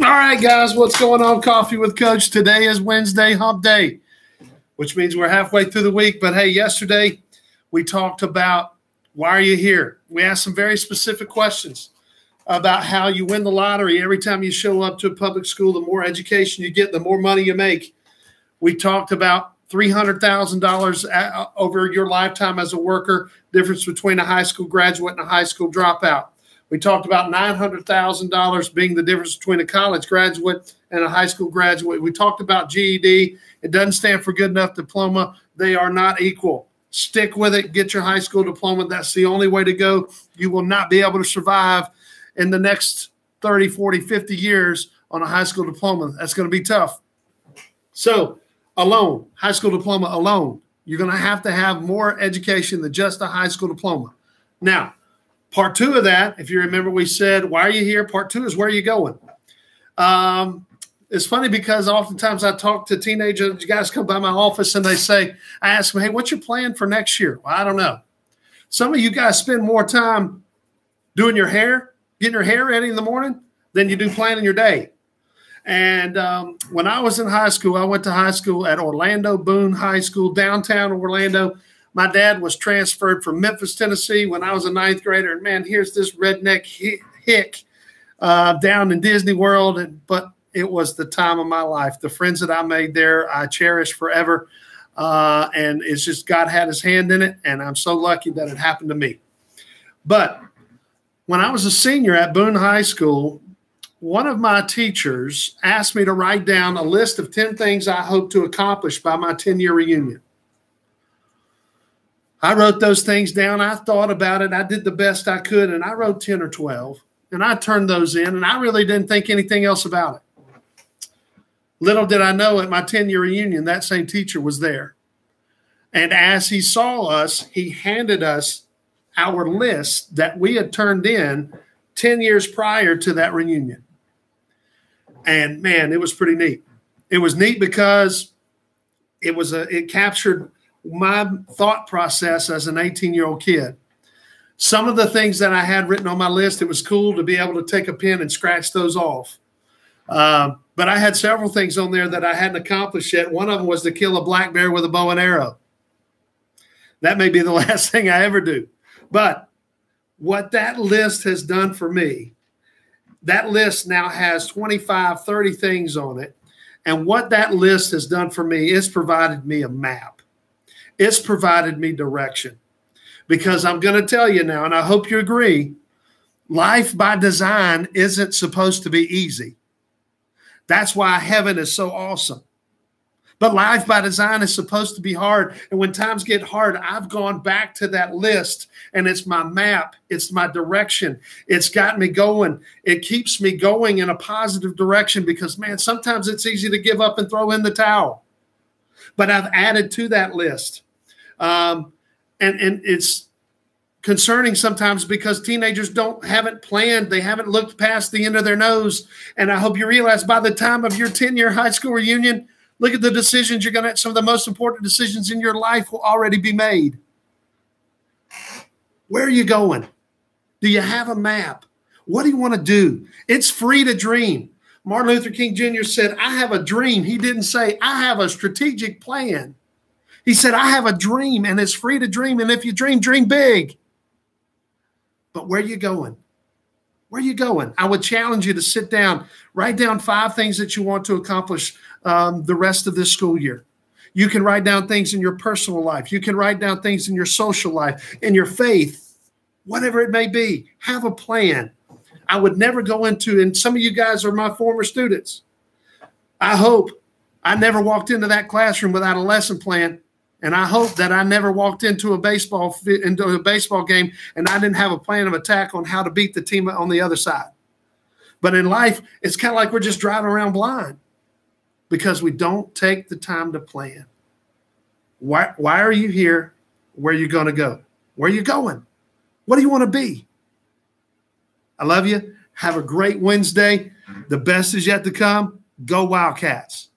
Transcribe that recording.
All right, guys, what's going on? Coffee with Coach. Today is Wednesday, hump day, which means we're halfway through the week. But, hey, yesterday we talked about why are you here? We asked some very specific questions about how you win the lottery. Every time you show up to a public school, the more education you get, the more money you make. We talked about $300,000 over your lifetime as a worker, difference between a high school graduate and a high school dropout. We talked about $900,000 being the difference between a college graduate and a high school graduate. We talked about GED. It doesn't stand for good enough diploma. They are not equal. Stick with it. Get your high school diploma. That's the only way to go. You will not be able to survive in the next 30, 40, 50 years on a high school diploma. That's going to be tough. So alone, high school diploma alone, you're going to have more education than just a high school diploma. Now, part two of that, if you remember, we said, why are you here? Part two is where are you going? It's funny because oftentimes I talk to teenagers, you guys come by my office and they say, I ask them, hey, what's your plan for next year? Well, I don't know. Some of you guys spend more time doing your hair, getting your hair ready in the morning than you do planning your day. And when I was in high school, I went to high school at Orlando Boone High School, downtown Orlando. My dad was transferred from Memphis, Tennessee when I was a ninth grader. And, man, here's this redneck hick down in Disney World. But it was the time of my life. The friends that I made there, I cherish forever. And it's just God had his hand in it, and I'm so lucky that it happened to me. But when I was a senior at Boone High School, one of my teachers asked me to write down a list of 10 things I hope to accomplish by my 10-year reunion. I wrote those things down. I thought about it. I did the best I could, and I wrote 10 or 12, and I turned those in, and I really didn't think anything else about it. Little did I know at my 10-year reunion, that same teacher was there. And as he saw us, he handed us our list that we had turned in 10 years prior to that reunion. And, man, it was pretty neat. It was neat because it captured my thought process as an 18-year-old kid. Some of the things that I had written on my list, it was cool to be able to take a pen and scratch those off. But I had several things on there that I hadn't accomplished yet. One of them was to kill a black bear with a bow and arrow. That may be the last thing I ever do. But what that list has done for me, that list now has 25, 30 things on it. And what that list has done for me is provided me a map. It's provided me direction. Because I'm going to tell you now, and I hope you agree, life by design isn't supposed to be easy. That's why heaven is so awesome. But life by design is supposed to be hard. And when times get hard, I've gone back to that list, and it's my map. It's my direction. It's got me going. It keeps me going in a positive direction because, man, sometimes it's easy to give up and throw in the towel. But I've added to that list. And it's concerning sometimes because teenagers haven't planned. They haven't looked past the end of their nose. And I hope you realize by the time of your 10-year high school reunion, look at the decisions you're going to – some of the most important decisions in your life will already be made. Where are you going? Do you have a map? What do you want to do? It's free to dream. Martin Luther King Jr. said, I have a dream. He didn't say, I have a strategic plan. He said, I have a dream, and it's free to dream. And if you dream, dream big. But where are you going? Where are you going? I would challenge you to sit down, write down 5 things that you want to accomplish the rest of this school year. You can write down things in your personal life. You can write down things in your social life, in your faith, whatever it may be. Have a plan. I would never go into, and some of you guys are my former students. I hope I never walked into that classroom without a lesson plan. And I hope that I never walked into a baseball game and I didn't have a plan of attack on how to beat the team on the other side. But in life, it's kind of like we're just driving around blind because we don't take the time to plan. Why are you here? Where are you going to go? Where are you going? What do you want to be? I love you. Have a great Wednesday. The best is yet to come. Go Wildcats.